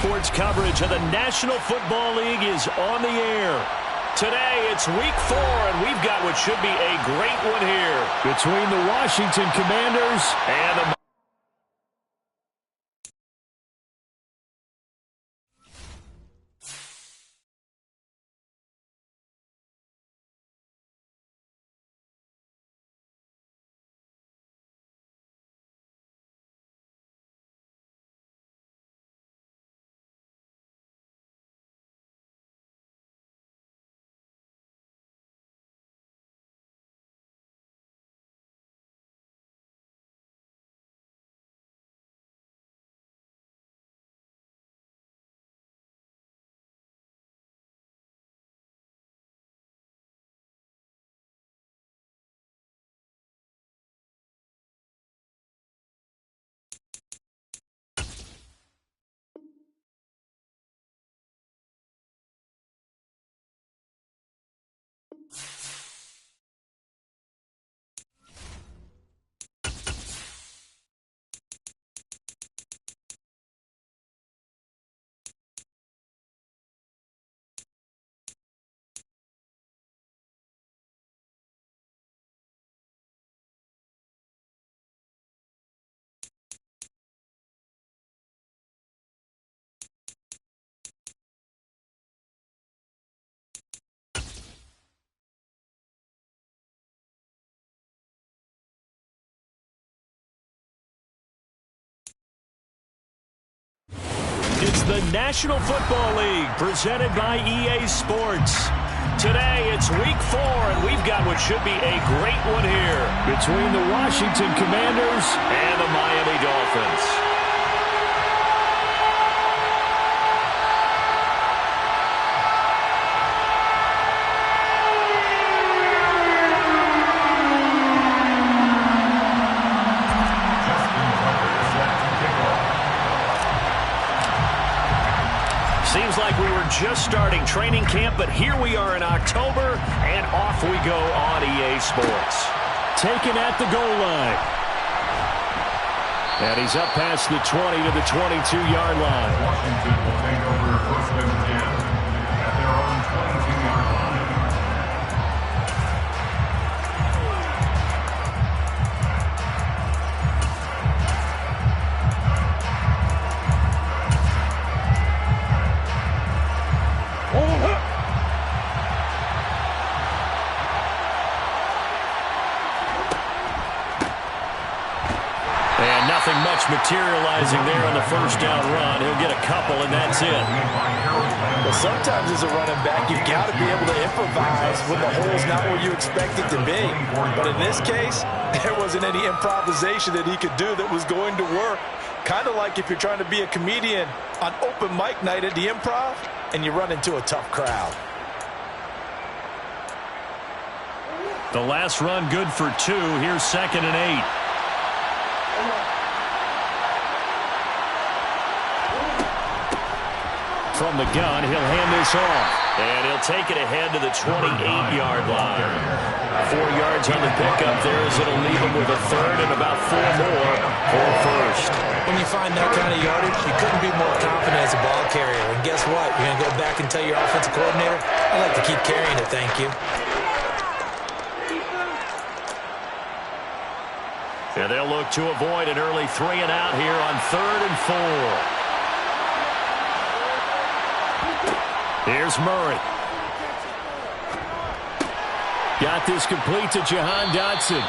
Sports coverage of the National Football League is on the air. Today, it's Week 4, and we've got what should be a great one here between the Washington Commanders and the It's the National Football League presented by EA Sports. Today, it's Week 4, and we've got what should be a great one here between the Washington Commanders and the Miami Dolphins. Seems like we were just starting training camp, but here we are in October, and off we go on EA Sports. Taken at the goal line. And he's up past the 20 to the 22-yard line. Washington will take over first and 10 at their own 22-yard line. And nothing much materializing there on the first down run. He'll get a couple, and that's it. Well, sometimes as a running back, you've got to be able to improvise when the hole's not where you expect it to be. But in this case, there wasn't any improvisation that he could do that was going to work. Kind of like if you're trying to be a comedian on open mic night at the Improv, and you run into a tough crowd. The last run good for 2. Here's 2nd and 8. From the gun, he'll hand this off. And he'll take it ahead to the 28-yard line. 4 yards on the pickup there as it'll leave him with a third and about 4 more for first. When you find that kind of yardage, you couldn't be more confident as a ball carrier. And guess what? You're going to go back and tell your offensive coordinator, I'd like to keep carrying it, thank you. And they'll look to avoid an early 3 and out here on 3rd and 4. Here's Murray. Got this complete to Jahan Dotson.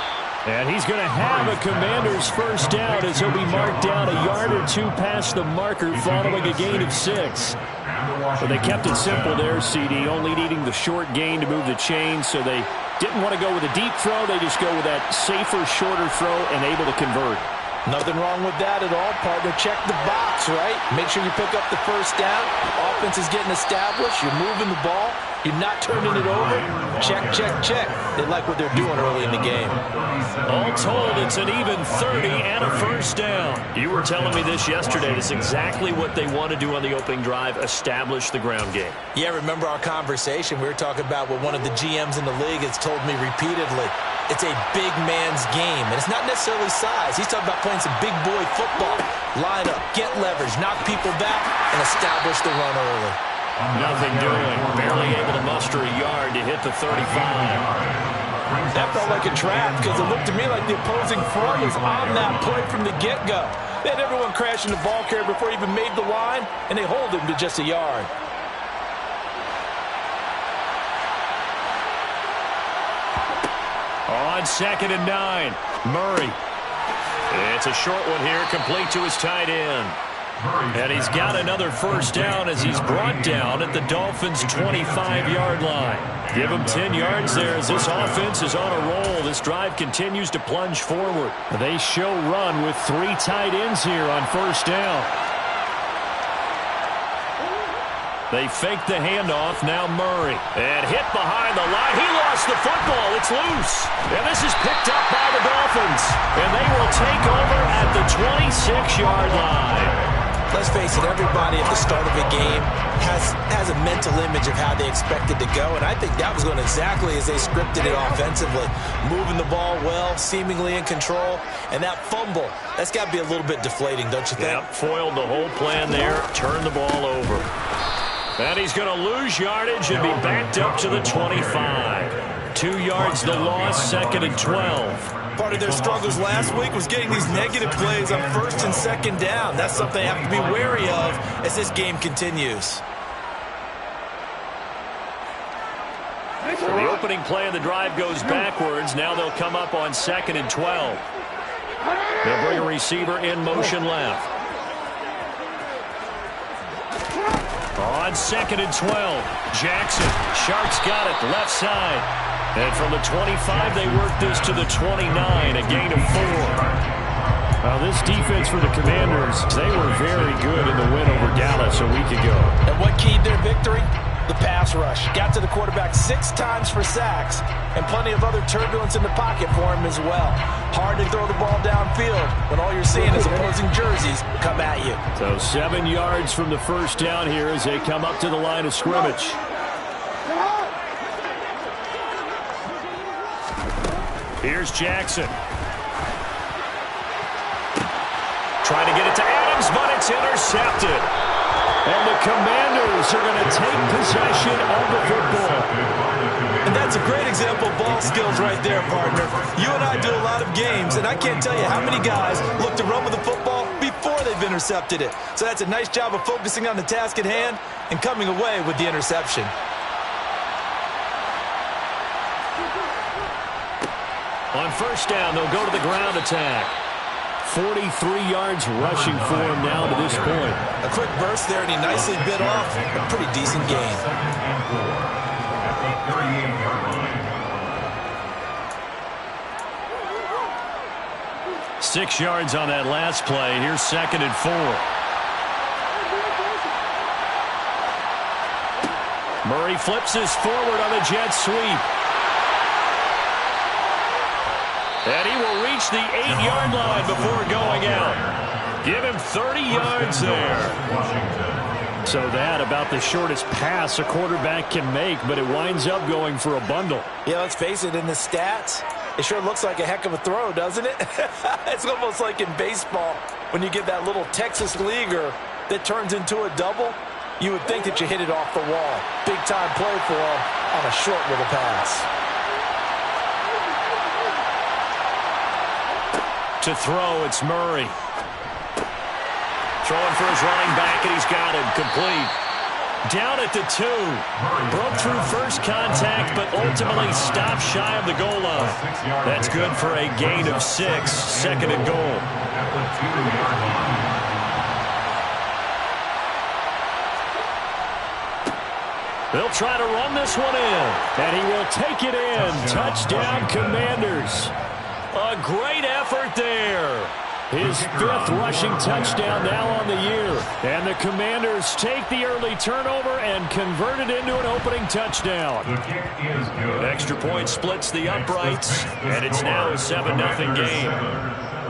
And he's going to have a Commander's first down as he'll be marked down a yard or 2 past the marker following a gain of 6. But they kept it simple there, CD, only needing the short gain to move the chains, so they didn't want to go with a deep throw. They just go with that safer, shorter throw and able to convert. Nothing wrong with that at all, partner. Check the box, right? Make sure you pick up the first down. Offense is getting established. You're moving the ball. You're not turning it over. Check, check, check. They like what they're doing early in the game. All told, it's an even 30 and a first down. You were telling me this yesterday. It's exactly what they want to do on the opening drive, establish the ground game. Yeah, remember our conversation? We were talking about what one of the GMs in the league has told me repeatedly. it's a big man's game. And it's not necessarily size. He's talking about playing some big boy football. Line up, get leverage, knock people back, and establish the run early. Nothing doing. Barely able to muster a yard to hit the 35. That felt like a trap because it looked to me like the opposing front was on that play from the get-go. They had everyone crashing the ball carrier before he even made the line, and they hold him to just a yard. On 2nd and 9, Murray. It's a short one here, complete to his tight end. And he's got another first down as he's brought down at the Dolphins' 25-yard line. Give him 10 yards there as this offense is on a roll. This drive continues to plunge forward. They show run with 3 tight ends here on first down. They fake the handoff, now Murray. And hit behind the line. He lost the football. It's loose. And this is picked up by the Dolphins. And they will take over at the 26-yard line. Let's face it, everybody at the start of a game has a mental image of how they expect it to go, and I think that was going exactly as they scripted it offensively. Moving the ball well, seemingly in control, and that fumble, that's got to be a little bit deflating, don't you think? Yep, foiled the whole plan there, turned the ball over. And he's going to lose yardage and be backed up to the 25. 2 yards the loss, 2nd and 12. Part of their struggles last week was getting these negative plays on 1st and 2nd down. That's something they have to be wary of as this game continues. So the opening play of the drive goes backwards. Now they'll come up on 2nd and 12. They'll bring a receiver in motion left. On 2nd and 12, Jackson. Sharks got it, left side. And from the 25, they work this to the 29, a gain of 4. Now, this defense for the Commanders, they were very good in the win over Dallas a week ago. And what keyed their victory? The pass rush. Got to the quarterback 6 times for sacks, and plenty of other turbulence in the pocket for him as well. Hard to throw the ball downfield when all you're seeing is opposing jerseys come at you. So 7 yards from the first down here as they come up to the line of scrimmage. Here's Jackson. Trying to get it to Adams, but it's intercepted. And the Commanders are going to take possession of the football. And that's a great example of ball skills right there, partner. You and I do a lot of games, and I can't tell you how many guys look to run with the football before they've intercepted it. So that's a nice job of focusing on the task at hand and coming away with the interception. On first down, they'll go to the ground attack. 43 yards rushing for him now to this point. A quick burst there, and he nicely bit off a pretty decent gain. 6 yards on that last play. Here's 2nd and 4. Murray flips this forward on a jet sweep. And he will reach the 8-yard line before going out. Give him 30 yards there. So that about the shortest pass a quarterback can make, but it winds up going for a bundle. Yeah, let's face it, in the stats, it sure looks like a heck of a throw, doesn't it? It's almost like in baseball when you get that little Texas leaguer that turns into a double. You would think that you hit it off the wall. Big time play for him on a short little pass. To throw, it's Murray. Throwing for his running back, and he's got him complete. Down at the 2. Broke through first contact, but ultimately stopped shy of the goal line. That's good for a gain of 6, 2nd and goal. They'll try to run this one in, and he will take it in. Touchdown, Commanders. A great effort there. His 5th rushing touchdown now on the year. And the Commanders take the early turnover and convert it into an opening touchdown. The kick is good. Extra point splits the uprights, and it's now a 7-0 game.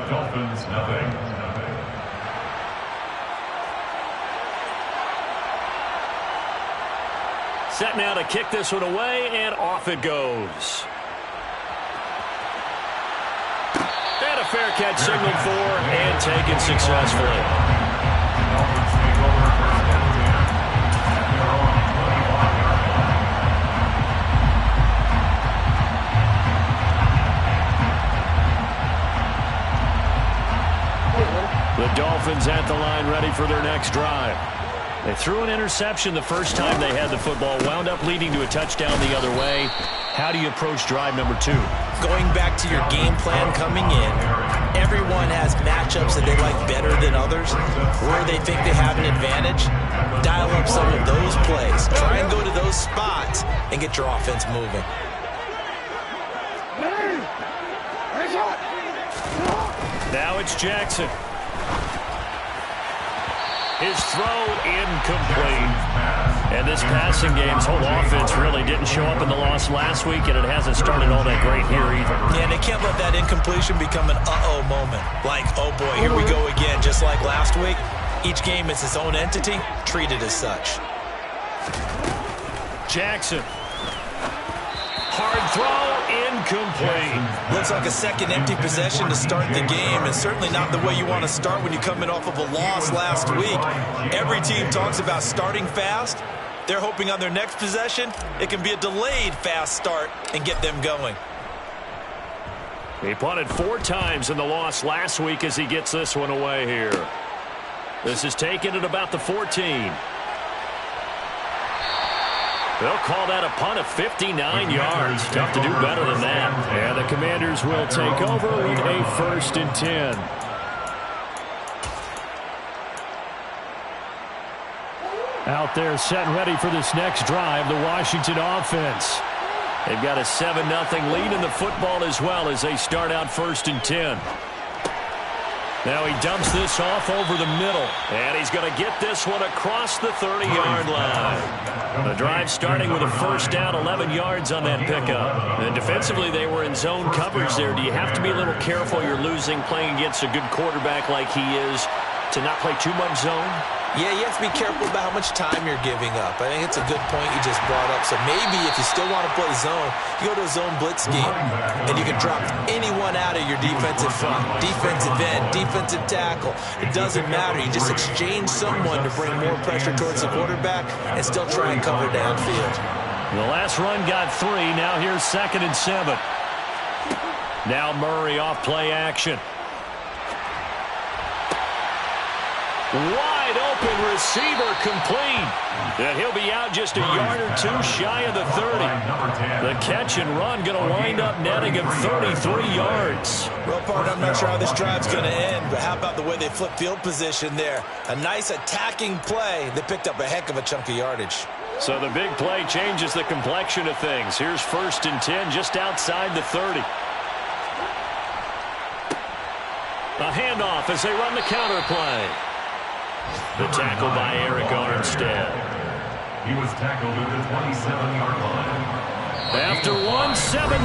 Dolphins nothing. Set now to kick this one away, and off it goes. catch signaled for and taken successfully. Dolphins take over first and 10 at their own 25-yard line. The Dolphins at the line ready for their next drive. They threw an interception the first time they had the football, wound up leading to a touchdown the other way. How do you approach drive number 2? Going back to your game plan coming in, everyone has matchups that they like better than others, where they think they have an advantage. Dial up some of those plays. Try and go to those spots and get your offense moving. Now it's Jackson. His throw incomplete. And this passing game's whole offense really didn't show up in the loss last week, and it hasn't started all that great here either. Yeah, and they can't let that incompletion become an uh-oh moment. Like, oh boy, here we go again, just like last week. Each game is its own entity, treated as such. Jackson. Hard throw, incomplete. Looks like a second empty possession to start the game, and certainly not the way you want to start when you're coming off of a loss last week. Every team talks about starting fast. They're hoping on their next possession, it can be a delayed fast start and get them going. He punted 4 times in the loss last week as he gets this one away here. This is taken at about the 14. They'll call that a punt of 59 yards. Tough to do better than that. And the Commanders will take over with a 1st and 10. Out there set and ready for this next drive, the Washington offense. They've got a 7-0 lead in the football as well as they start out 1st and 10. Now he dumps this off over the middle, and he's going to get this one across the 30-yard line. The drive starting with a 1st down, 11 yards on that pickup. And defensively, they were in zone coverage there. Do you have to be a little careful? You're losing, playing against a good quarterback like he is, to not play too much zone? Yeah, you have to be careful about how much time you're giving up. I think it's a good point you just brought up. So maybe if you still want to play zone, you go to a zone blitz scheme, and you can drop anyone out of your defensive front, defensive end, defensive tackle. It doesn't matter. You just exchange someone to bring more pressure towards the quarterback and still try and cover downfield. The last run got 3. Now here's 2nd and 7. Now Murray off play action. Wide open receiver complete. And he'll be out just a yard or 2 shy of the 30. The catch and run going to wind up netting him 33 yards. Well, partner, I'm not sure how this drive's going to end, but how about the way they flip field position there? A nice attacking play that picked up a heck of a chunk of yardage. So the big play changes the complexion of things. Here's 1st and 10 just outside the 30. A handoff as they run the counter play. The tackle by Eric Armstead. He was tackled at the 27-yard line. After 1, 7-0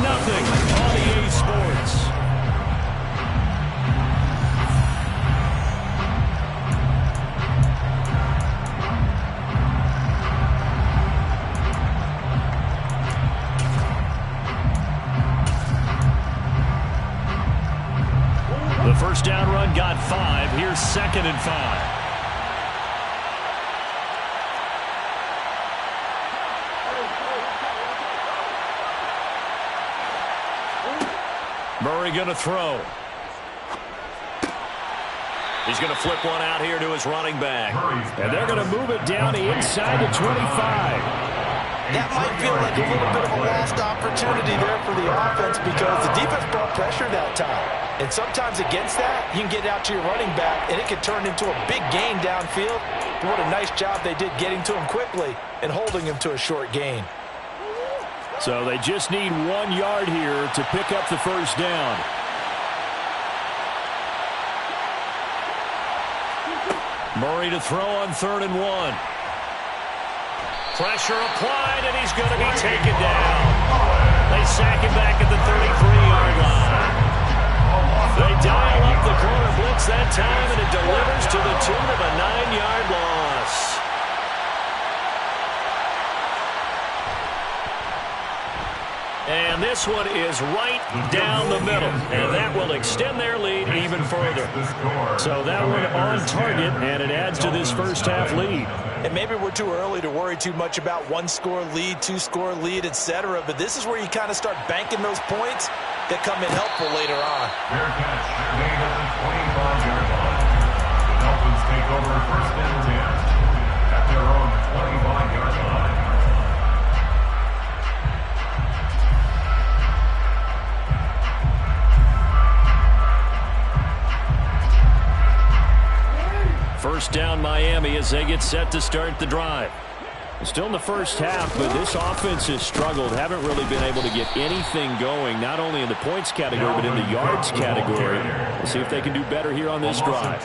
on EA Sports. The 1st down run got 5. Here's 2nd and 5. Murray going to throw. He's going to flip one out here to his running back. And they're going to move it down to inside the 25. That might feel like a little bit of a lost opportunity there for the offense because the defense brought pressure that time. And sometimes against that, you can get out to your running back, and it can turn into a big gain downfield. But what a nice job they did getting to him quickly and holding him to a short gain. So they just need 1 yard here to pick up the 1st down. Murray to throw on 3rd and 1. Pressure applied, and he's going to be taken down. They sack him back at the 33-yard line. They dial up the corner blitz that time, and it delivers to the tune of a 9-yard loss. And this one is right down the middle. And that will extend their lead even further. So that one on target, and it adds to this first half lead. And maybe we're too early to worry too much about one-score lead, two-score lead, etc. But this is where you kind of start banking those points that come in helpful later on. Fair catch, made at the 25-yard line. The Dolphins take over first and 10 at their own 25-yard line. First down Miami as they get set to start the drive. Still in the first half, but this offense has struggled. Haven't really been able to get anything going, not only in the points category, but in the yards category. We'll see if they can do better here on this drive.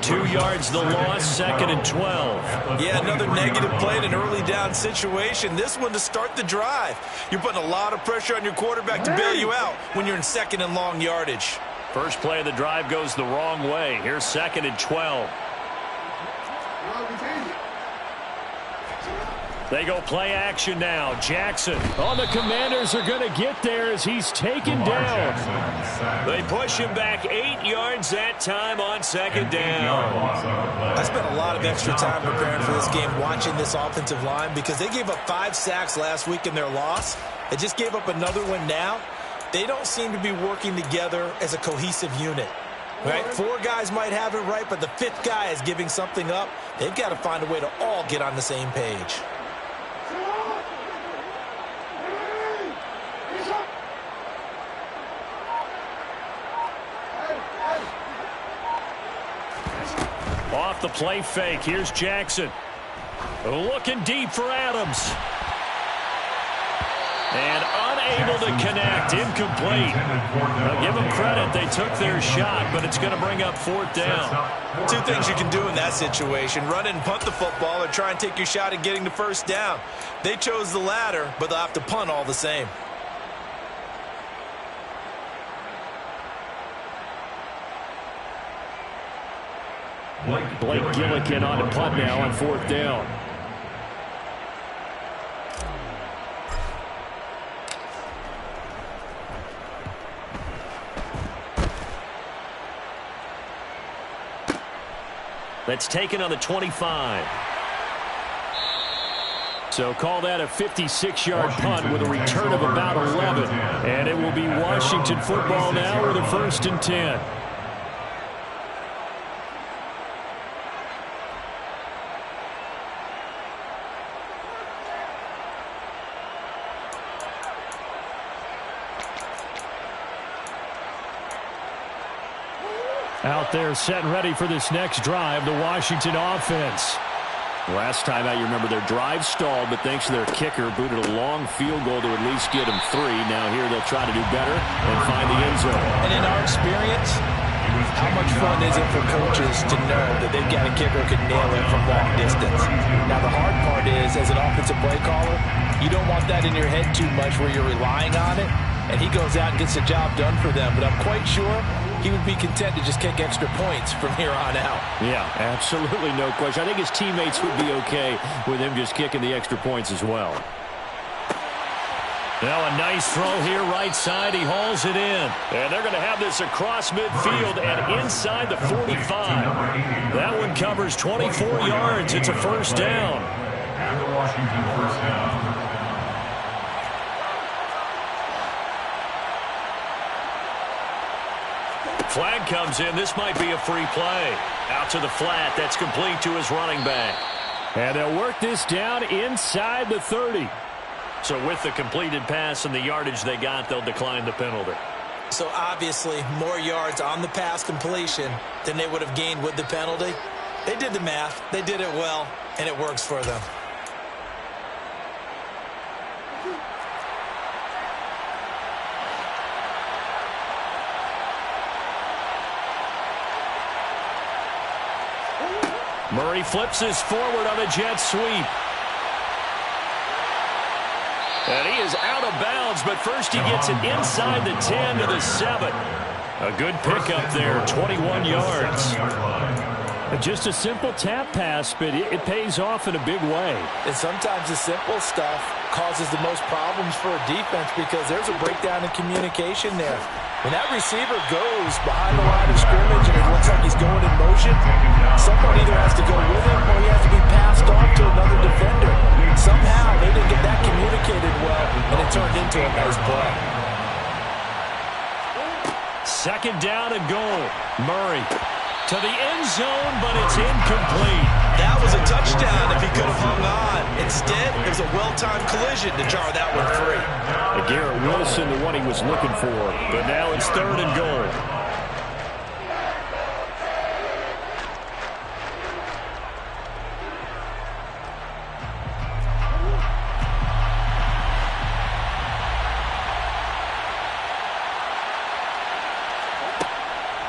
2 yards the loss, second and 12. Yeah, another negative play in an early down situation. This one to start the drive. You're putting a lot of pressure on your quarterback to bail you out when you're in second and long yardage. First play of the drive goes the wrong way. Here's second and 12. They go play action now. Jackson on the Commanders are going to get there as he's taken down. They push him back 8 yards that time on second down. I spent a lot of extra time preparing for this game watching this offensive line because they gave up 5 sacks last week in their loss. They just gave up another one now. They don't seem to be working together as a cohesive unit. Right? 4 guys might have it right, but the 5th guy is giving something up. They've got to find a way to all get on the same page. Off the play fake, here's Jackson. Looking deep for Adams. And unable to connect, incomplete. Now give them credit, they took their shot, but it's going to bring up 4th down. 2 things you can do in that situation: run and punt the football, or try and take your shot at getting the first down. They chose the latter, but they'll have to punt all the same. Blake Gillikin on the punt now on 4th down. That's taken on the 25. So call that a 56-yard punt with a return of about 11. And it will be Washington football now with a 1st and 10. Out there set and ready for this next drive, the Washington offense. Last time out, you remember their drive stalled, but thanks to their kicker, booted a long field goal to at least get them 3. Now here they'll try to do better and find the end zone. And in our experience, how much fun is it for coaches to know that they've got a kicker who can nail it from long distance? Now the hard part is, as an offensive play caller, you don't want that in your head too much where you're relying on it, and he goes out and gets the job done for them. But I'm quite sure he would be content to just kick extra points from here on out. Yeah, absolutely no question. I think his teammates would be okay with him just kicking the extra points as well. Now a nice throw here right side. He hauls it in. And they're going to have this across midfield and inside the 45. That one covers 24 yards. It's a 1st down. And the Washington 1st down. Flag comes in. This might be a free play. Out to the flat. That's complete to his running back. And they'll work this down inside the 30. So with the completed pass and the yardage they got, they'll decline the penalty. So obviously more yards on the pass completion than they would have gained with the penalty. They did the math. They did it well, and it works for them. Murray flips his forward on a jet sweep. And he is out of bounds, but first he gets it inside the 10 to the 7. A good pickup there, 21 yards. Just a simple tap pass, but it pays off in a big way. And sometimes the simple stuff causes the most problems for a defense because there's a breakdown in communication there. When that receiver goes behind the line of scrimmage and it looks like he's going in motion, someone either has to go with him or he has to be passed on to another defender. Somehow they didn't get that communicated well, and it turned into a nice play. Second down and goal. Murray to the end zone, but it's incomplete. That was a touchdown if he could have hung on. Instead, it was a well-timed collision to jar that one free. And Garrett Wilson, the one he was looking for. But now it's third and goal.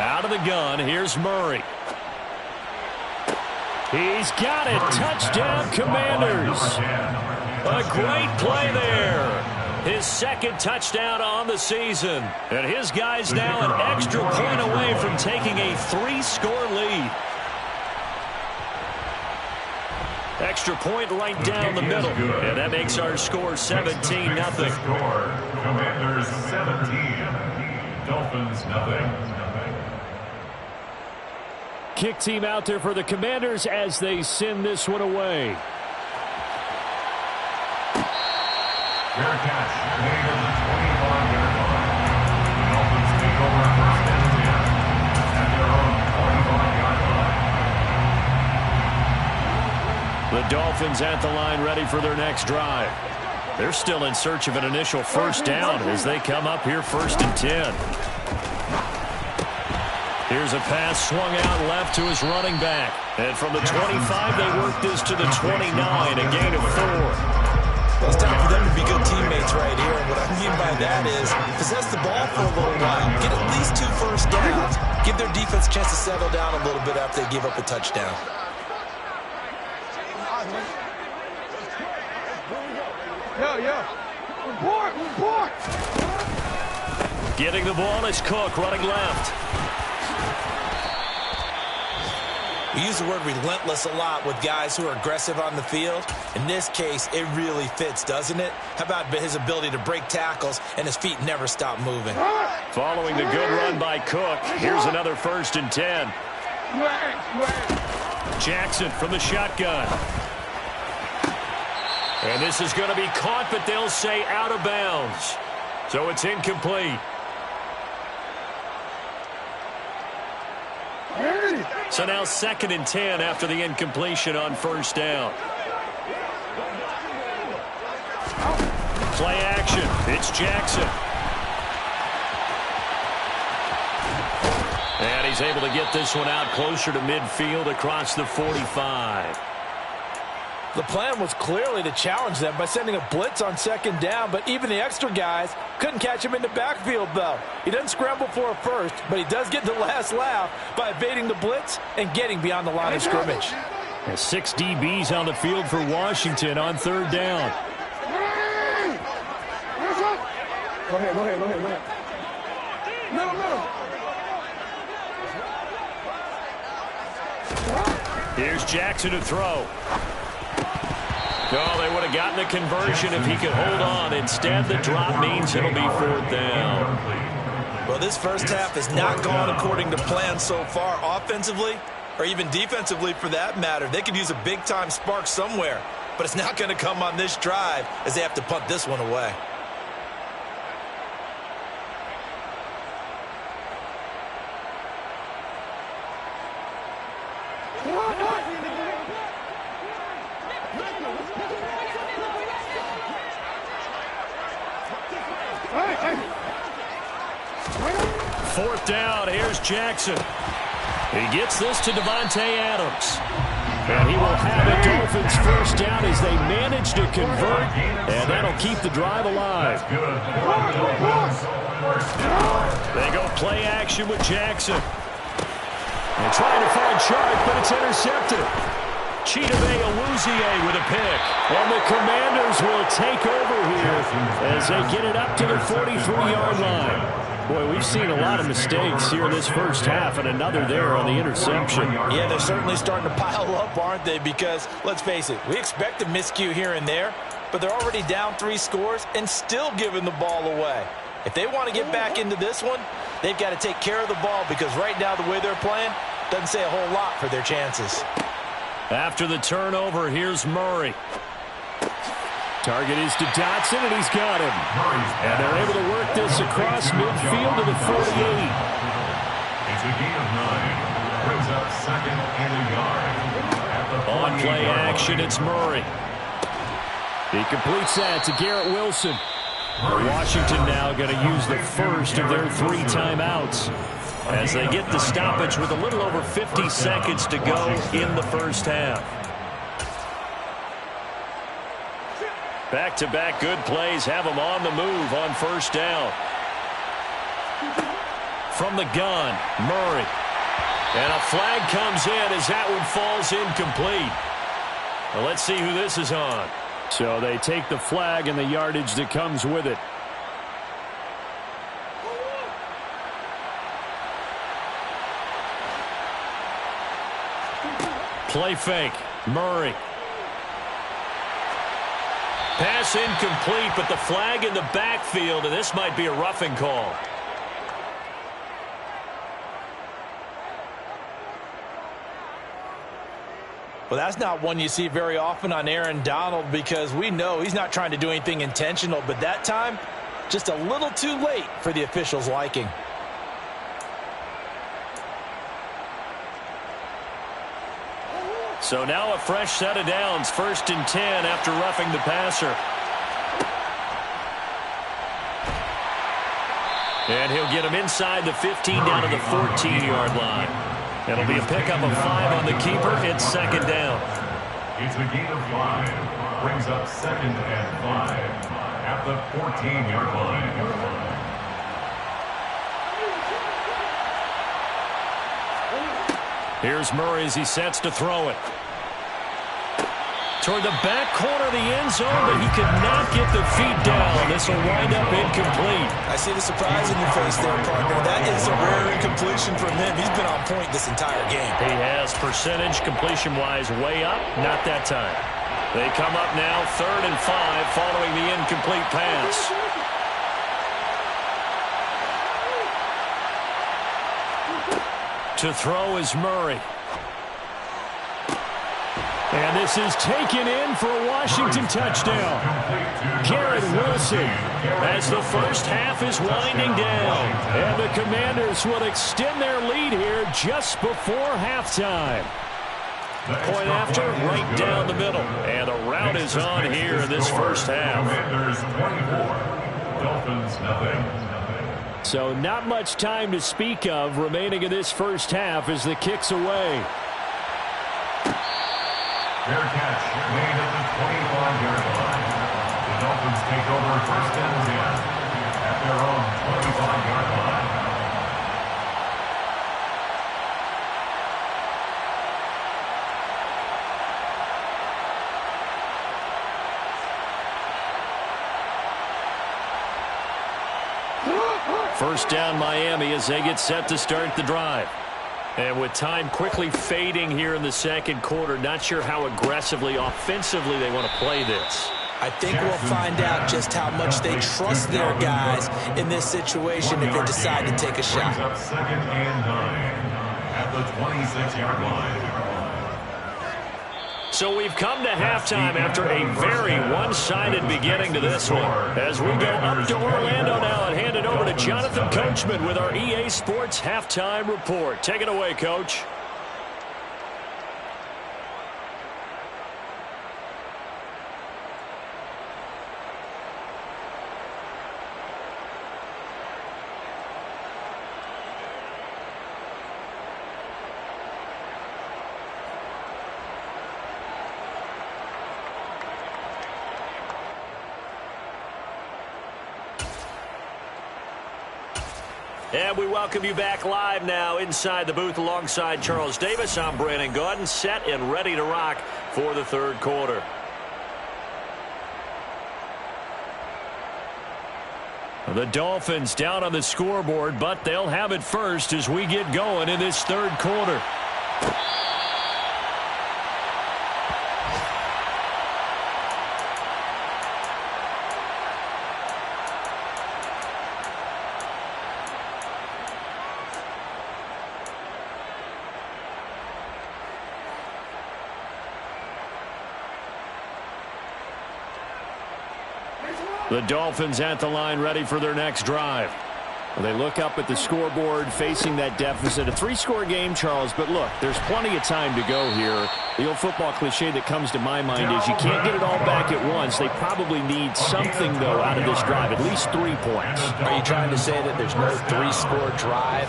Out of the gun, here's Murray. He's got it. Touchdown, Commanders. A great play there. His second touchdown on the season. And his guy's now an extra point away from taking a 3-score lead. Extra point right down the middle. And that makes our score 17-0. Commanders 17. Dolphins nothing. Kick team out there for the Commanders as they send this one away. Fair catch made at the 25-yard line. The Dolphins take over first and 10 at their own 25-yard line. The Dolphins at the line ready for their next drive. They're still in search of an initial first down as they come up here first and 10. Here's a pass swung out left to his running back. And from the 25, they work this to the 29, a gain of 4. Well, it's time for them to be good teammates right here. And what I mean by that is possess the ball for a little while. Get at least 2 first downs. Give their defense a chance to settle down a little bit after they give up a touchdown. Report! Getting the ball is Cook running left. We use the word relentless a lot with guys who are aggressive on the field. In this case, it really fits, doesn't it? How about his ability to break tackles and his feet never stop moving? Following the good run by Cook, here's another first and 10. Jackson from the shotgun. And this is going to be caught, but they'll say out of bounds. So it's incomplete. So now second and 10 after the incompletion on first down. Play action. It's Jackson. And he's able to get this one out closer to midfield across the 45. The plan was clearly to challenge them by sending a blitz on second down, but even the extra guys couldn't catch him in the backfield, though. He doesn't scramble for a first, but he does get the last laugh by evading the blitz and getting beyond the line of scrimmage. 6 DBs on the field for Washington on third down. Go ahead. No. Here's Jackson to throw. No, they would have gotten the conversion if he could hold on. Instead, the drop means it'll be fourth down. Well, this first half has not gone according to plan so far offensively or even defensively for that matter. They could use a big-time spark somewhere, but it's not going to come on this drive as they have to punt this one away. Fourth down, here's Jackson. He gets this to Devontae Adams. And he will have a Dolphins first down as they manage to convert, and that'll keep the drive alive. They go play action with Jackson. They're trying to find Chark, but it's intercepted. Chidobe Awuzie with a pick. And the Commanders will take over here as they get it up to the 43-yard line. Boy, we've seen a lot of mistakes here in this first half, and another there on the interception. Yeah, they're certainly starting to pile up, aren't they? Because, let's face it, we expect a miscue here and there, but they're already down 3 scores and still giving the ball away. If they want to get back into this one, they've got to take care of the ball, because right now the way they're playing doesn't say a whole lot for their chances. After the turnover, here's Murray. Target is to Dotson, and he's got him. And they're able to work this across midfield to the 48. It's a gain of 9. Brings up 2nd and a yard. On play action, it's Murray. He completes that to Garrett Wilson. Washington now going to use the first of their 3 timeouts as they get the stoppage with a little over 50 seconds to go in the first half. Back-to-back good plays have them on the move on first down. From the gun, Murray. And a flag comes in as that one falls incomplete. Well, let's see who this is on. So they take the flag and the yardage that comes with it. Play fake. Murray. Pass incomplete, but the flag in the backfield, and this might be a roughing call. Well, that's not one you see very often on Aaron Donald, because we know he's not trying to do anything intentional, but that time, just a little too late for the officials' liking. So now a fresh set of downs, 1st and 10 after roughing the passer. And he'll get him inside the 15 down to the 14-yard line. It'll be a pickup of 5 on the keeper. It's 2nd down. It's a gain of 5. Brings up 2nd and 5 at the 14-yard line. Here's Murray as he sets to throw it. Toward the back corner of the end zone, but he could not get the feet down. This will wind up incomplete. I see the surprise in your face there, partner. That is a rare incompletion from him. He's been on point this entire game. He has percentage completion-wise way up. Not that time. They come up now 3rd and 5 following the incomplete pass. To throw is Murray. And this is taken in for a Washington touchdown. Garrett Wilson as the first half is winding down. And the Commanders will extend their lead here just before halftime. Point after, right down the middle. And a rout is on here in this first half. Commanders 24, Dolphins nothing. So not much time to speak of remaining in this first half as the kick's away. Fair catch made at the 25-yard line. The Dolphins take over 1st and 10 at their own 25-yard line. First down Miami as they get set to start the drive. And with time quickly fading here in the 2nd quarter, not sure how aggressively, offensively they want to play this. I think we'll find out just how much they trust their guys in this situation if they decide to take a shot. Brings up 2nd and 9 at the 26-yard line. So we've come to halftime after a very one-sided beginning to this one. As we go up to Orlando now and hand it over to Jonathan Coachman with our EA Sports Halftime Report. Take it away, Coach. And we welcome you back live now inside the booth alongside Charles Davis. I'm Brandon Gaudin, set and ready to rock for the 3rd quarter. The Dolphins down on the scoreboard, but they'll have it first as we get going in this third quarter. The Dolphins at the line ready for their next drive. They look up at the scoreboard facing that deficit. A three-score game, Charles, but look, there's plenty of time to go here. The old football cliche that comes to my mind is you can't get it all back at once. They probably need something, though, out of this drive, at least 3 points. Are you trying to say that there's no three-score drive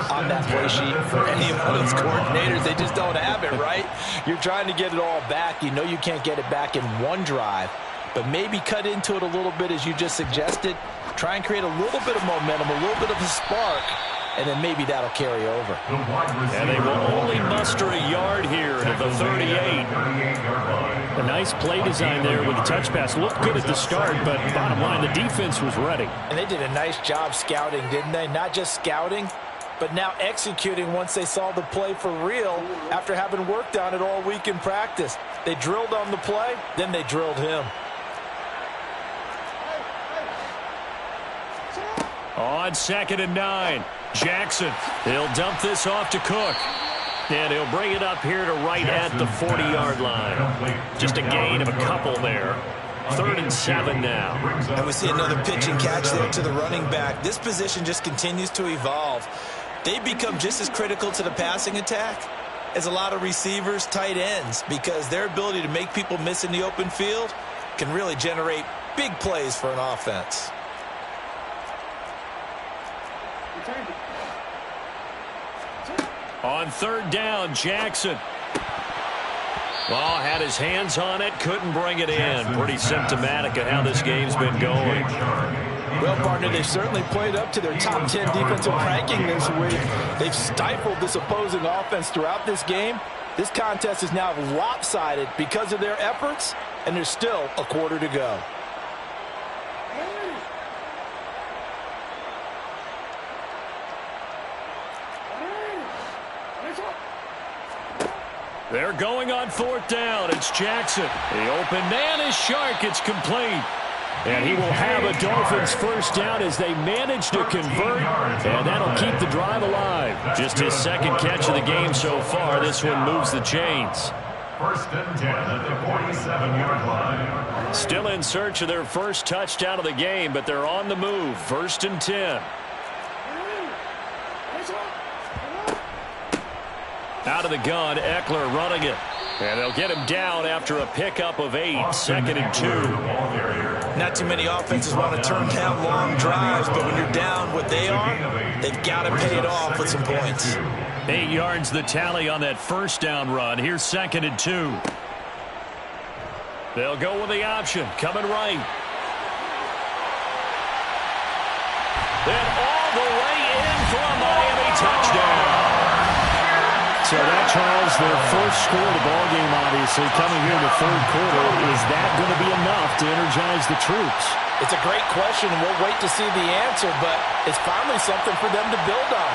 on that play sheet for any of those coordinators? They just don't have it, right? You're trying to get it all back. You know you can't get it back in one drive. But maybe cut into it a little bit as you just suggested. Try and create a little bit of momentum, a little bit of a spark, and then maybe that'll carry over. And they will only muster a yard here at the 38. A nice play design there with the touch pass. Looked good at the start, but bottom line, the defense was ready. And they did a nice job scouting, didn't they? Not just scouting, but now executing once they saw the play for real after having worked on it all week in practice. They drilled on the play, then they drilled him. On 2nd and 9, Jackson. He'll dump this off to Cook. And he'll bring it up here to right at the 40-yard line. Just a gain of a couple there. 3rd and 7 now. And we see another pitch and catch there to the running back. This position just continues to evolve. They become just as critical to the passing attack as a lot of receivers, tight ends, because their ability to make people miss in the open field can really generate big plays for an offense. On 3rd down, Jackson. Ball had his hands on it, couldn't bring it in. Pretty symptomatic of how this game's been going. Well, partner, they've certainly played up to their top 10 defensive ranking this week. They've stifled this opposing offense throughout this game. This contest is now lopsided because of their efforts, and there's still a quarter to go. They're going on 4th down. It's Jackson. The open man is Shark. It's complete. And he will have a Dolphins first down as they manage to convert. And that'll keep the drive alive. Just his 2nd catch of the game so far. This one moves the chains. 1st and 10 at the 47-yard line. Still in search of their first touchdown of the game, but they're on the move. 1st and 10. Out of the gun, Eckler running it. And they'll get him down after a pickup of 8. 2nd and 2. Not too many offenses want to turn down long drives, but when you're down what they are, they've got to pay it off with some points. 8 yards the tally on that first down run. Here's 2nd and 2. They'll go with the option. Coming right. Then all the way in for a Miami touchdown. So that, Charles, their first score of the ballgame, obviously, coming here in the 3rd quarter. Is that going to be enough to energize the troops? It's a great question, and we'll wait to see the answer, but it's finally something for them to build on.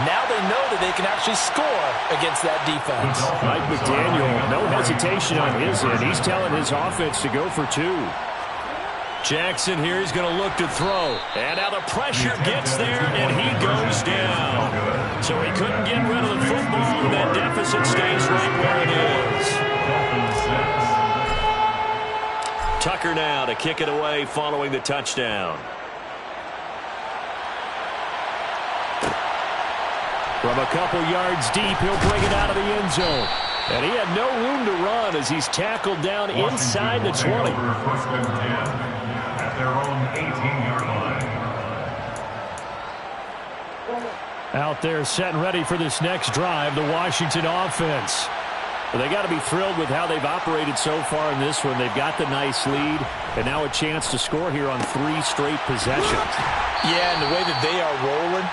Now they know that they can actually score against that defense. Mike McDaniel, no hesitation on his end. He's telling his offense to go for 2. Jackson here is going to look to throw. And now the pressure gets there, and he goes down. So he couldn't get rid of the football, and that deficit stays right where it is. Tucker now to kick it away following the touchdown. From a couple yards deep, he'll bring it out of the end zone. And he had no room to run as he's tackled down inside the 20. 1st and 10 at their own 18-yard line. Out there set and ready for this next drive, the Washington offense. Well, they got to be thrilled with how they've operated so far in this one. They've got the nice lead, and now a chance to score here on 3 straight possessions. Yeah, and the way that they are rolling,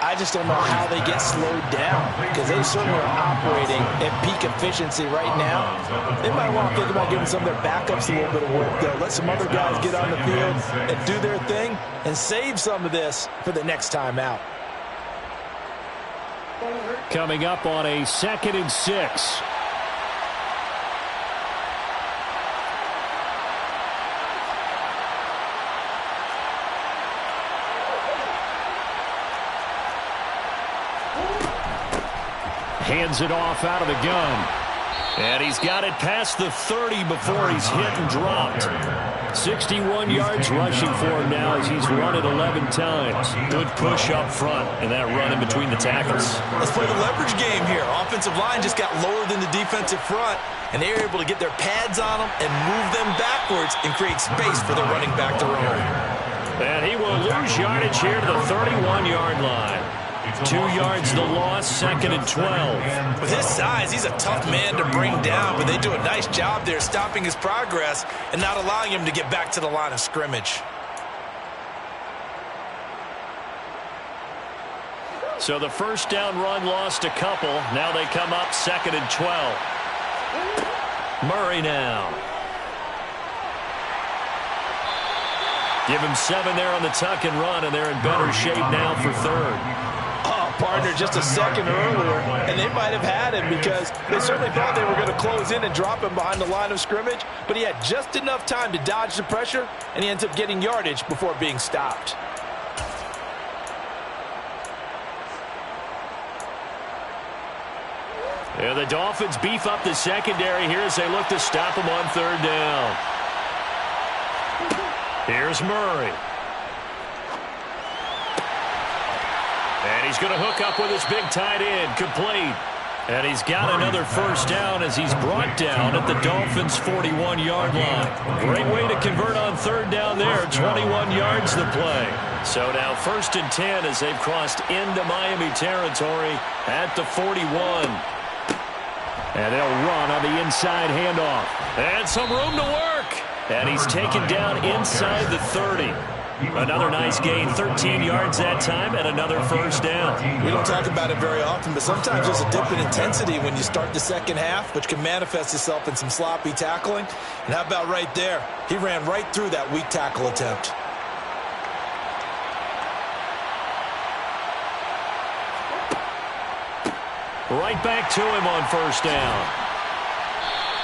I just don't know how they get slowed down, because they certainly are operating at peak efficiency right now. They might want to think about giving some of their backups a little bit of work, though. Let some other guys get on the field and do their thing and save some of this for the next time out. Coming up on a 2nd and 6. Hands it off out of the gun. And he's got it past the 30 before he's hit and dropped. 61 yards rushing for him now as he's run it 11 times. Good push up front and that run in between the tackles. Let's play the leverage game here. Offensive line just got lower than the defensive front, and they were able to get their pads on them and move them backwards and create space for their running back to roam. And he will lose yardage here to the 31-yard line. 2 yards the loss, 2nd and 12. With his size, he's a tough man to bring down, but they do a nice job there stopping his progress and not allowing him to get back to the line of scrimmage. So the first down run lost a couple. Now they come up 2nd and 12. Murray now. Give him 7 there on the tuck and run, and they're in better shape now for 3rd. Partner just a second earlier, and they might have had him because they certainly thought they were going to close in and drop him behind the line of scrimmage, but he had just enough time to dodge the pressure, and he ends up getting yardage before being stopped. Yeah, the Dolphins beef up the secondary here as they look to stop him on 3rd down. Here's Murray. And he's going to hook up with his big tight end, complete. And he's got another first down as he's brought down at the Dolphins' 41-yard line. Great way to convert on 3rd down there, 21 yards the play. So now 1st and 10 as they've crossed into Miami territory at the 41. And they'll run on the inside handoff. And some room to work. And he's taken down inside the 30. Another nice gain, 13 yards that time, and another first down. We don't talk about it very often, but sometimes there's a dip in intensity when you start the second half, which can manifest itself in some sloppy tackling. And how about right there? He ran right through that weak tackle attempt. Right back to him on first down.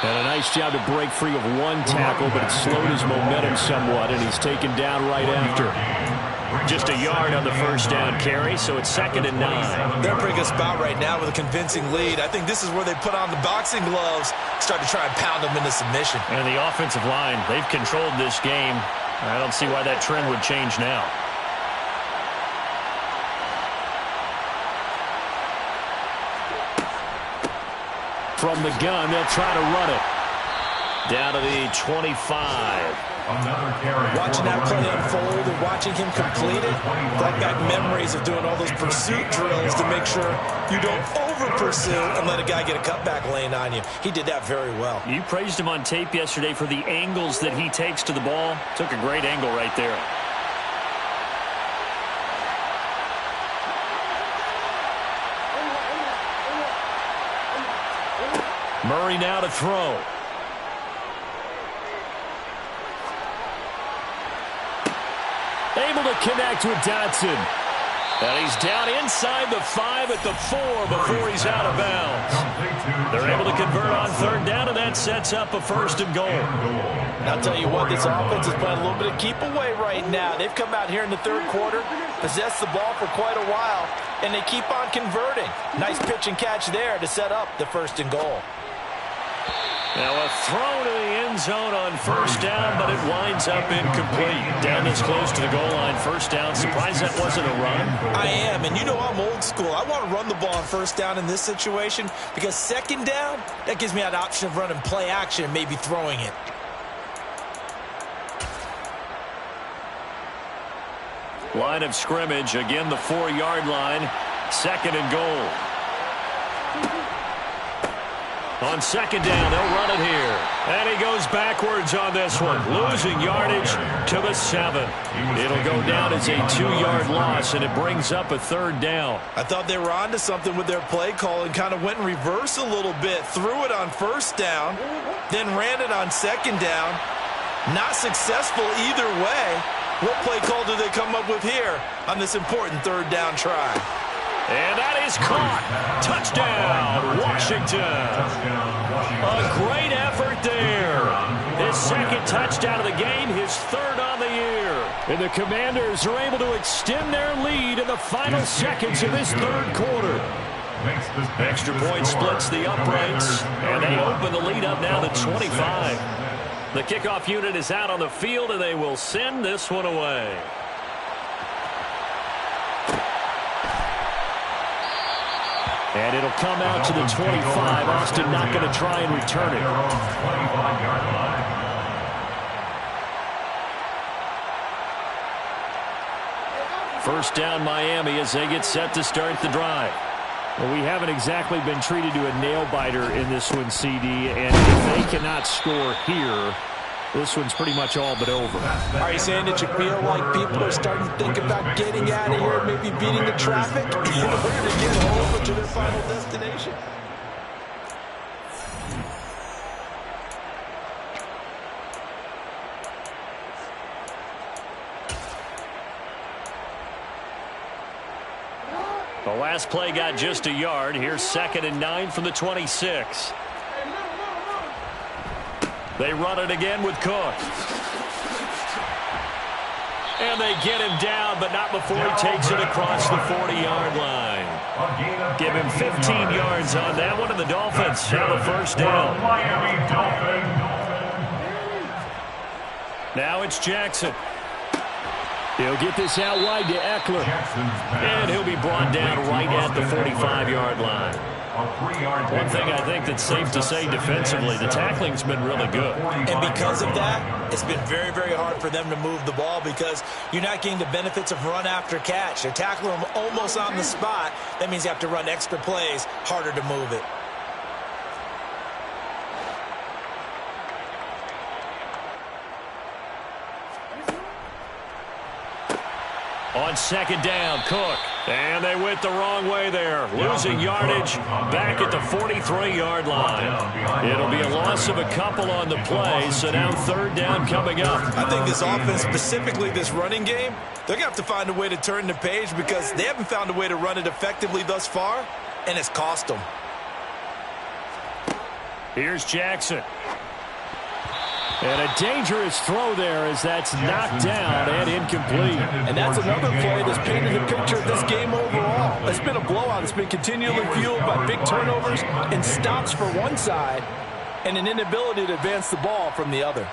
And a nice job to break free of one tackle, but it slowed his momentum somewhat, and he's taken down right after. Just a yard on the first down carry, so it's 2nd and 9. They're in a pretty good spot right now with a convincing lead. I think this is where they put on the boxing gloves, start to try and pound them into submission. And the offensive line, they've controlled this game. I don't see why that trend would change now. From the gun, they'll try to run it. Down to the 25. Watching that play unfold and watching him complete it brought back memories of doing all those pursuit drills to make sure you don't over-pursue and let a guy get a cutback lane on you. He did that very well. You praised him on tape yesterday for the angles that he takes to the ball. Took a great angle right there. Murray now to throw. Able to connect with Dotson. And he's down inside the 5 at the 4 before he's out of bounds. They're able to convert on 3rd down, and that sets up a 1st and goal. And I'll tell you what, this offense is playing a little bit of keep away right now. They've come out here in the 3rd quarter, possessed the ball for quite a while, and they keep on converting. Nice pitch and catch there to set up the 1st and goal. Now a throw to the end zone on 1st down, but it winds up incomplete. Down this close to the goal line, 1st down. Surprised that wasn't a run? I am, and you know I'm old school. I want to run the ball on 1st down in this situation because 2nd down, that gives me that option of running play action and maybe throwing it. Line of scrimmage, again the 4-yard line, 2nd and goal. On second down, they'll run it here. And he goes backwards on this one, losing yardage to the 7. It'll go down as a 2-yard loss, and it brings up a 3rd down. I thought they were onto something with their play call and kind of went in reverse a little bit. Threw it on 1st down, then ran it on 2nd down. Not successful either way. What play call do they come up with here on this important 3rd down try? And that is caught. Touchdown, Washington. A great effort there. His 2nd touchdown of the game, his 3rd on the year. And the Commanders are able to extend their lead in the final seconds of this 3rd quarter. Extra point splits the uprights, and they open the lead up now to 25. The kickoff unit is out on the field, and they will send this one away. And it'll come out to the 25. Austin not going to try and return it. First down Miami as they get set to start the drive. Well, we haven't exactly been treated to a nail-biter in this one, CD. And if they cannot score here, this one's pretty much all but over. Are you saying that you feel like people are starting to think about getting out of here, maybe beating the traffic in order to get home to their final destination? The last play got just a yard. Here's 2nd and 9 from the 26. They run it again with Cook. And they get him down, but not before he takes it across the 40-yard line. Give him 15 yards on that one, and the Dolphins have a 1st down. Now it's Jackson. He'll get this out wide to Eckler. And he'll be brought down right at the 45-yard line. One thing I think that's safe to say defensively, the tackling's been really good. And because of that, it's been very, very hard for them to move the ball because you're not getting the benefits of run after catch. They're tackling them almost on the spot. That means you have to run extra plays, harder to move it. On 2nd down, Cook. And they went the wrong way there. Losing yardage back at the 43-yard line. It'll be a loss of a couple on the play, so now 3rd down coming up. I think this offense, specifically this running game, they're going to have to find a way to turn the page because they haven't found a way to run it effectively thus far, and it's cost them. Here's Jackson. And a dangerous throw there as that's knocked down and incomplete. And that's another play that's painted the picture of this game overall. It's been a blowout. It's been continually fueled by big turnovers and stops for one side and an inability to advance the ball from the other.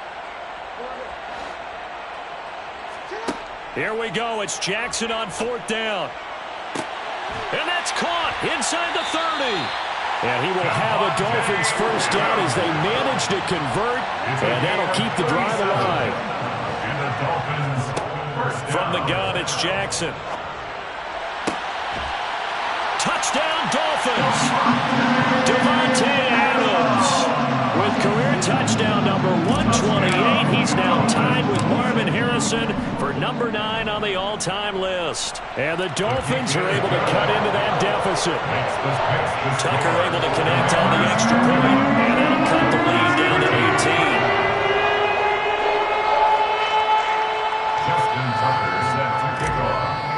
Here we go. It's Jackson on 4th down. And that's caught inside the 30. And he will have a Dolphins 1st down as they manage to convert, and that'll keep the drive alive. From the gun, it's Jackson. Touchdown, Dolphins! Devontae Adams with career touchdown number 128. He's now tied with Marvin Harrison for number 9 on the all-time list. And the Dolphins are able to cut into that deficit. Tucker able to connect on the extra point, and that'll cut the lead down to 18. Justin Tucker set to kick off.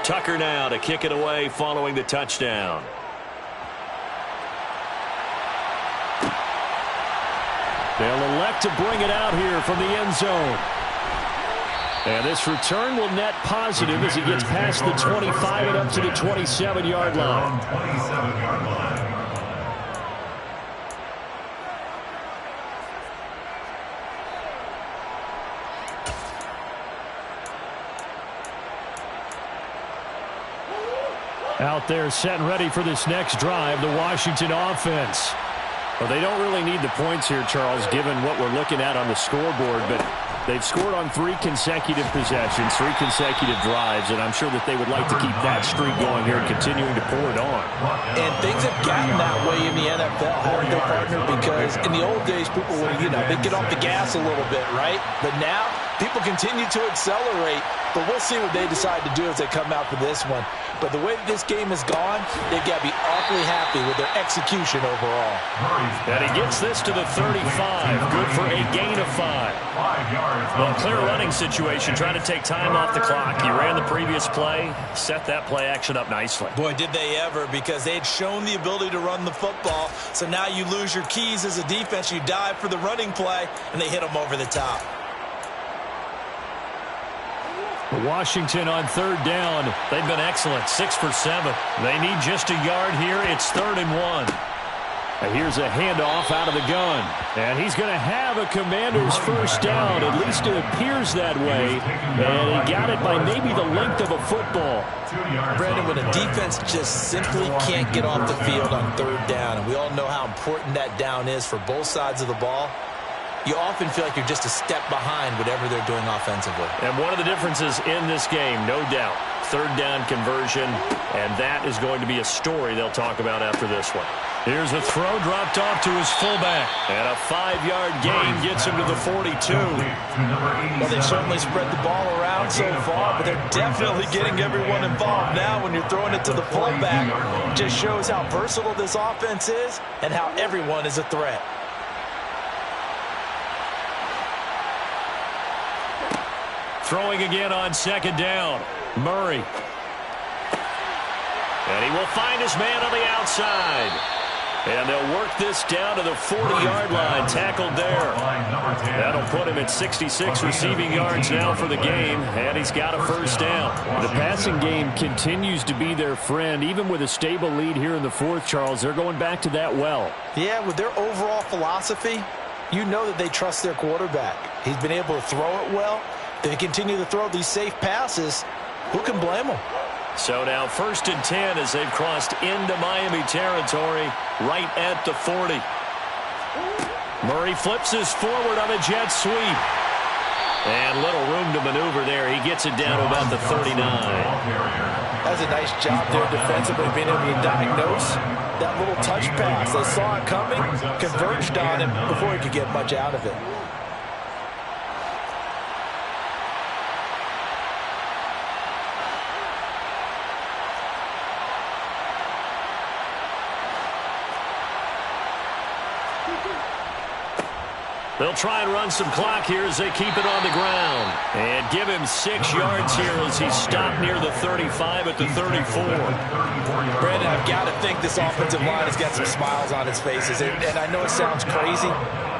Tucker now to kick it away following the touchdown. They'll elect to bring it out here from the end zone. And this return will net positive as he gets past the 25 and up to the 27-yard line. Out there set and ready for this next drive, the Washington offense. Well, they don't really need the points here, Charles, given what we're looking at on the scoreboard, but they've scored on 3 consecutive possessions, 3 consecutive drives, and I'm sure that they would like to keep that streak going here and continuing to pour it on. And things have gotten that way in the NFL, haven't they, partner? Because in the old days, people would, they'd get off the gas a little bit, right? But now, people continue to accelerate, but we'll see what they decide to do as they come out for this one. But the way this game has gone, they've got to be awfully happy with their execution overall. And he gets this to the 35. Good for a gain of 5. Well, clear running situation, trying to take time off the clock. He ran the previous play, set that play action up nicely. Boy, did they ever, because they had shown the ability to run the football. So now you lose your keys as a defense. You dive for the running play, and they hit them over the top. Washington on 3rd down. They've been excellent, 6 for 7. They need just a yard here. It's 3rd and 1. And here's a handoff out of the gun. And he's going to have a Commander's first down. At least it appears that way. And he got it by maybe the length of a football. Brandon, when a defense just simply can't get off the field on 3rd down, and we all know how important that down is for both sides of the ball, you often feel like you're just a step behind whatever they're doing offensively. And one of the differences in this game, no doubt, 3rd down conversion, and that is going to be a story they'll talk about after this one. Here's a throw dropped off to his fullback, and a 5-yard gain gets him to the 42. Well, they've certainly spread the ball around so far, but they're definitely getting everyone involved now when you're throwing it to the fullback. It just shows how versatile this offense is and how everyone is a threat. Throwing again on 2nd down. Murray. And he will find his man on the outside. And they'll work this down to the 40-yard line. Tackled there. That'll put him at 66 receiving yards now for the game. And he's got a first down. The passing game continues to be their friend. Even with a stable lead here in the 4th, Charles, they're going back to that well. Yeah, with their overall philosophy, you know that they trust their quarterback. He's been able to throw it well. If they continue to throw these safe passes, who can blame them? So now 1st and 10 as they've crossed into Miami territory right at the 40. Murray flips his forward on a jet sweep. And little room to maneuver there. He gets it down to about the 39. That's a nice job there defensively, being able to diagnose that little touch pass. They saw it coming, converged on him before he could get much out of it. They'll try and run some clock here as they keep it on the ground. And give him 6 yards here as he stopped near the 35 at the 34. Brandon, I've got to think this offensive line has got some smiles on its faces. And I know it sounds crazy,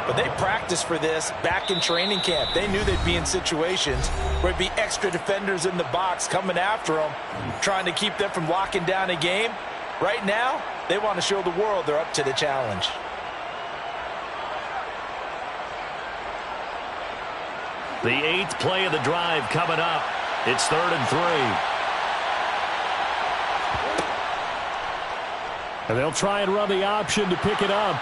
but they practiced for this back in training camp. They knew they'd be in situations where it'd be extra defenders in the box coming after them, trying to keep them from locking down a game. Right now, they want to show the world they're up to the challenge. The 8th play of the drive coming up. It's 3rd and 3. And they'll try and run the option to pick it up.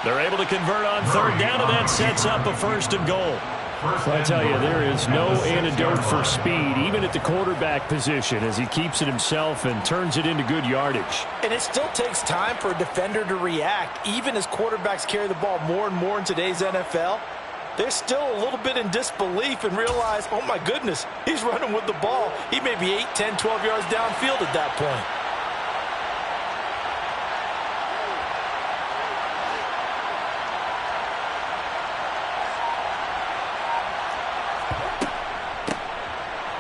They're able to convert on 3rd down, and that sets up a 1st and goal. I tell you, there is no antidote for speed, even at the quarterback position, as he keeps it himself and turns it into good yardage. And it still takes time for a defender to react. Even as quarterbacks carry the ball more and more in today's NFL, they're still a little bit in disbelief and realize, oh my goodness, he's running with the ball. He may be 8, 10, 12 yards downfield at that point.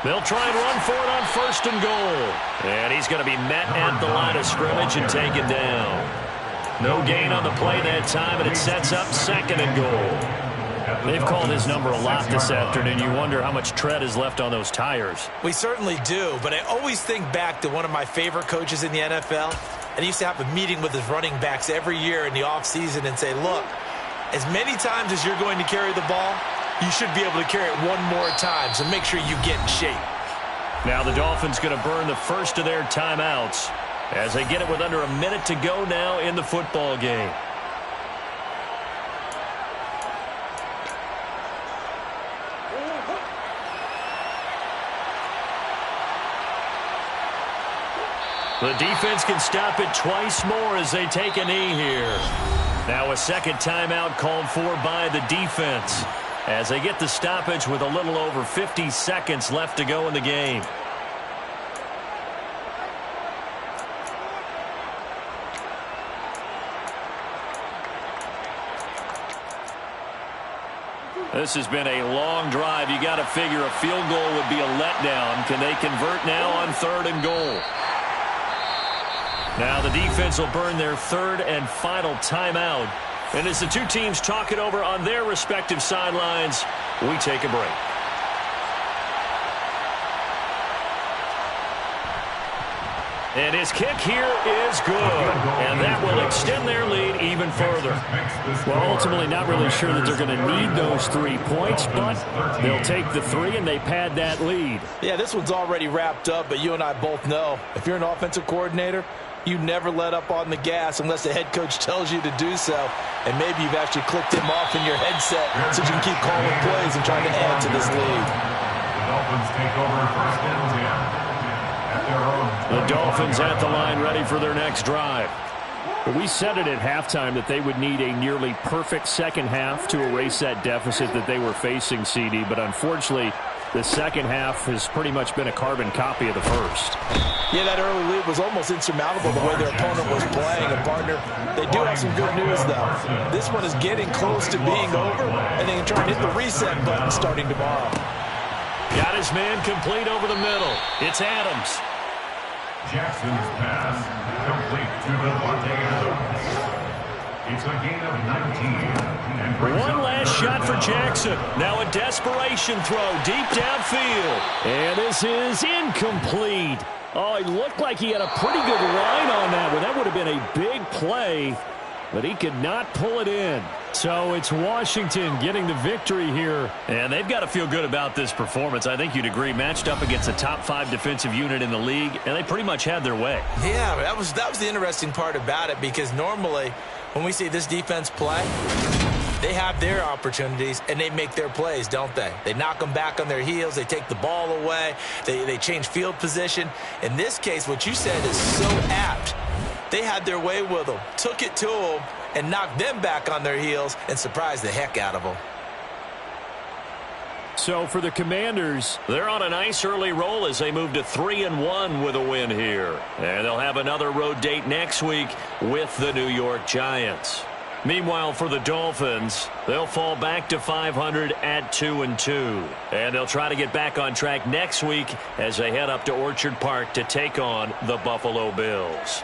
They'll try and run for it on 1st and goal. And he's going to be met at the line of scrimmage and taken down. No gain on the play that time, and it sets up 2nd and goal. They've called his number a lot this afternoon. You wonder how much tread is left on those tires. We certainly do, but I always think back to one of my favorite coaches in the NFL. And he used to have a meeting with his running backs every year in the offseason and say, look, as many times as you're going to carry the ball, you should be able to carry it one more time, so make sure you get in shape. Now the Dolphins going to burn the first of their timeouts. as they get it with under a minute to go now in the football game. The defense can stop it twice more as they take a knee here. Now a second timeout called for by the defense as they get the stoppage with a little over 50 seconds left to go in the game. This has been a long drive. You got to figure a field goal would be a letdown. Can they convert now on 3rd and goal? Now the defense will burn their 3rd and final timeout. And as the two teams talk it over on their respective sidelines, we take a break. And his kick here is good. And that will extend their lead even further. Well, ultimately not really sure that they're going to need those 3 points, but they'll take the 3 and they pad that lead. Yeah, this one's already wrapped up, but you and I both know if you're an offensive coordinator, you never let up on the gas unless the head coach tells you to do so. And maybe you've actually clicked him off in your headset so you can keep calling plays and trying to add to this lead. The Dolphins take over 1st and 10. The Dolphins at the line ready for their next drive. We said it at halftime that they would need a nearly perfect second half to erase that deficit that they were facing, CD. But unfortunately, the second half has pretty much been a carbon copy of the first. Yeah, that early lead was almost insurmountable the way their opponent was playing. And, partner, they do have some good news, though. This one is getting close to being over, and they can try and hit the reset button starting tomorrow. Got his man complete over the middle. It's Adams. Jackson's pass complete to Devontae Adams. It's a gain of 19. One last shot for Jackson. Now a desperation throw deep downfield. And this is incomplete. Oh, it looked like he had a pretty good line on that one. That would have been a big play, but he could not pull it in. So it's Washington getting the victory here. And they've got to feel good about this performance. I think you'd agree, matched up against a top 5 defensive unit in the league, and they pretty much had their way. Yeah, that was the interesting part about it, because normally when we see this defense play, they have their opportunities and they make their plays, don't they? They knock them back on their heels. They take the ball away. They change field position. In this case, what you said is so apt. They had their way with them, took it to them, and knocked them back on their heels and surprised the heck out of them. So for the Commanders, they're on a nice early roll as they move to 3-1 with a win here. And they'll have another road date next week with the New York Giants. Meanwhile, for the Dolphins, they'll fall back to 500 at 2-2. And they'll try to get back on track next week as they head up to Orchard Park to take on the Buffalo Bills.